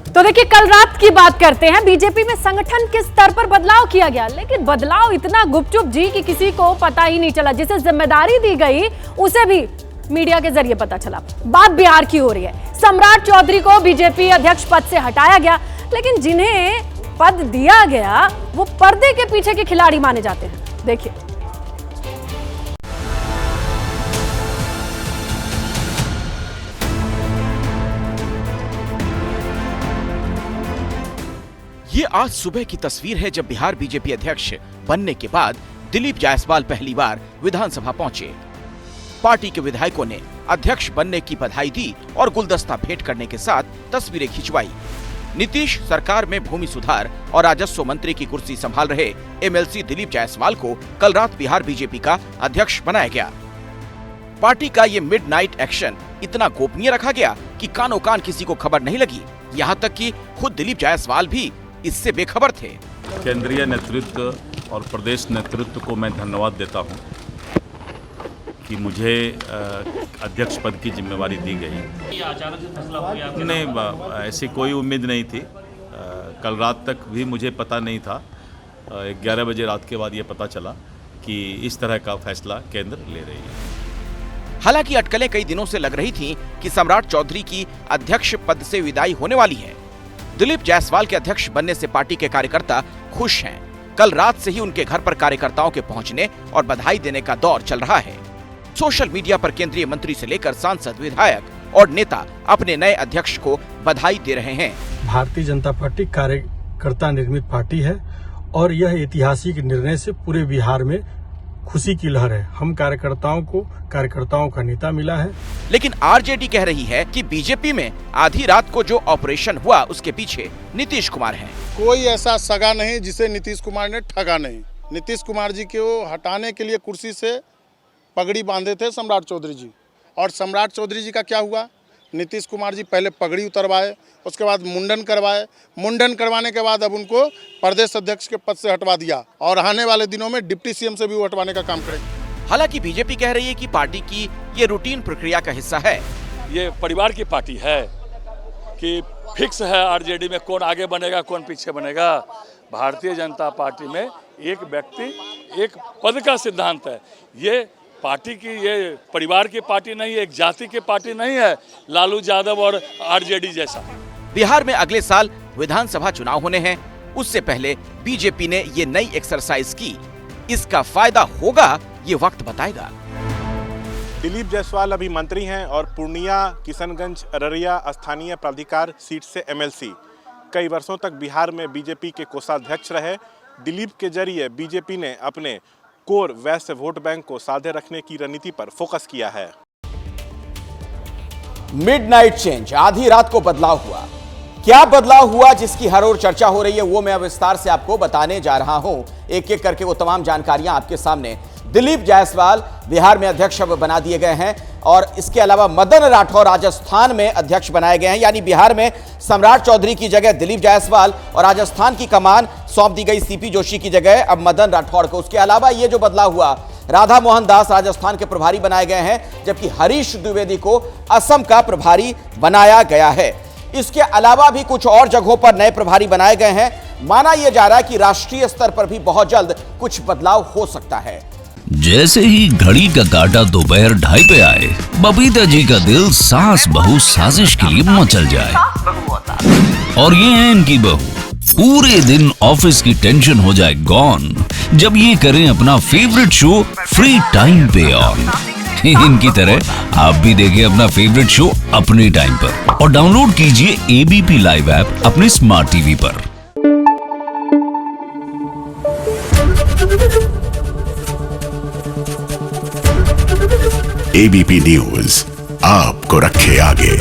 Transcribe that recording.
तो देखिए, कल रात की बात करते हैं। बीजेपी में संगठन के स्तर पर बदलाव किया गया, लेकिन बदलाव इतना गुपचुप जी कि किसी को पता ही नहीं चला। जिसे जिम्मेदारी दी गई उसे भी मीडिया के जरिए पता चला। बात बिहार की हो रही है। सम्राट चौधरी को बीजेपी अध्यक्ष पद से हटाया गया, लेकिन जिन्हें पद दिया गया वो पर्दे के पीछे के खिलाड़ी माने जाते हैं। देखिए, ये आज सुबह की तस्वीर है जब बिहार बीजेपी अध्यक्ष बनने के बाद दिलीप जायसवाल पहली बार विधानसभा पहुंचे। पार्टी के विधायकों ने अध्यक्ष बनने की बधाई दी और गुलदस्ता भेंट करने के साथ तस्वीरें खिंचवाई। नीतीश सरकार में भूमि सुधार और राजस्व मंत्री की कुर्सी संभाल रहे एमएलसी दिलीप जायसवाल को कल रात बिहार बीजेपी का अध्यक्ष बनाया गया। पार्टी का ये मिडनाइट एक्शन इतना गोपनीय रखा गया कि कानो कान किसी को खबर नहीं लगी। यहाँ तक कि खुद दिलीप जायसवाल भी इससे बेखबर थे। केंद्रीय नेतृत्व और प्रदेश नेतृत्व को मैं धन्यवाद देता हूं कि मुझे अध्यक्ष पद की जिम्मेवारी दी गई। अचानक से फैसला हो गया? नहीं, ऐसी कोई उम्मीद नहीं थी। कल रात तक भी मुझे पता नहीं था। 11 बजे रात के बाद ये पता चला कि इस तरह का फैसला केंद्र ले रही है। हालांकि अटकलें कई दिनों से लग रही थीं कि सम्राट चौधरी की अध्यक्ष पद से विदाई होने वाली है। दिलीप जायसवाल के अध्यक्ष बनने से पार्टी के कार्यकर्ता खुश हैं। कल रात से ही उनके घर पर कार्यकर्ताओं के पहुंचने और बधाई देने का दौर चल रहा है। सोशल मीडिया पर केंद्रीय मंत्री से लेकर सांसद, विधायक और नेता अपने नए अध्यक्ष को बधाई दे रहे हैं। भारतीय जनता पार्टी कार्यकर्ता निर्मित पार्टी है और यह ऐतिहासिक निर्णय से पूरे बिहार में खुशी की लहर है। हम कार्यकर्ताओं का नेता मिला है। लेकिन आरजेडी कह रही है कि बीजेपी में आधी रात को जो ऑपरेशन हुआ उसके पीछे नीतीश कुमार हैं। कोई ऐसा सगा नहीं जिसे नीतीश कुमार ने ठगा नहीं। नीतीश कुमार जी को हटाने के लिए कुर्सी से पगड़ी बांधे थे सम्राट चौधरी जी, और सम्राट चौधरी जी का क्या हुआ? नीतीश कुमार जी पहले पगड़ी उतरवाए, उसके बाद मुंडन करवाए। मुंडन करवाने के बाद अब उनको प्रदेश अध्यक्ष के पद से हटवा दिया और आने वाले दिनों में डिप्टी सीएम से भी वो हटवाने का काम करेंगे। हालांकि बीजेपी कह रही है कि पार्टी की ये रूटीन प्रक्रिया का हिस्सा है। ये परिवार की पार्टी है कि फिक्स है आरजेडी में कौन आगे बनेगा कौन पीछे बनेगा। भारतीय जनता पार्टी में एक व्यक्ति एक पद का सिद्धांत है। ये पार्टी की, ये परिवार की पार्टी नहीं है, एक जाति की पार्टी नहीं है लालू यादव और आरजेडी जैसा। बिहार में अगले साल विधानसभा चुनाव होने हैं। उससे पहले बीजेपी ने ये नई एक्सरसाइज की। इसका फायदा होगा ये वक्त बताएगा। दिलीप जायसवाल अभी मंत्री हैं और पूर्णिया, किशनगंज, अररिया स्थानीय प्राधिकार सीट से एमएलसी। कई वर्षों तक बिहार में बीजेपी के कोषाध्यक्ष रहे। दिलीप के जरिए बीजेपी ने अपने कोर वैश्य वोट बैंक को साधे रखने की रणनीति पर फोकस किया है। मिडनाइट चेंज, आधी रात को बदलाव हुआ। क्या बदलाव हुआ जिसकी हर ओर चर्चा हो रही है, वो मैं विस्तार से आपको बताने जा रहा हूं। एक एक करके वो तमाम जानकारियां आपके सामने। दिलीप जायसवाल बिहार में अध्यक्ष बना दिए गए हैं और इसके अलावा मदन राठौर राजस्थान में अध्यक्ष बनाए गए हैं। यानी बिहार में सम्राट चौधरी की जगह दिलीप जायसवाल और राजस्थान की कमान सौंप दी गई सीपी जोशी की जगह अब मदन राठौर को। उसके अलावा ये जो बदलाव हुआ, राधा मोहन दास राजस्थान के प्रभारी बनाए गए हैं, जबकि हरीश द्विवेदी को असम का प्रभारी बनाया गया है। इसके अलावा भी कुछ और जगहों पर नए प्रभारी बनाए गए हैं। माना यह जा रहा है कि राष्ट्रीय स्तर पर भी बहुत जल्द कुछ बदलाव हो सकता है। जैसे ही घड़ी का काटा दोपहर 2:30 पे आए, बबीता जी का दिल सास बहू साजिश के लिए मचल जाए। और ये है इनकी बहू, पूरे दिन ऑफिस की टेंशन हो जाए गॉन जब ये करें अपना फेवरेट शो फ्री टाइम पे ऑन। इनकी तरह आप भी देखिए अपना फेवरेट शो अपने टाइम पर और डाउनलोड कीजिए एबीपी लाइव ऐप अपने स्मार्ट टीवी पर। एबीपी न्यूज आपको रखे आगे।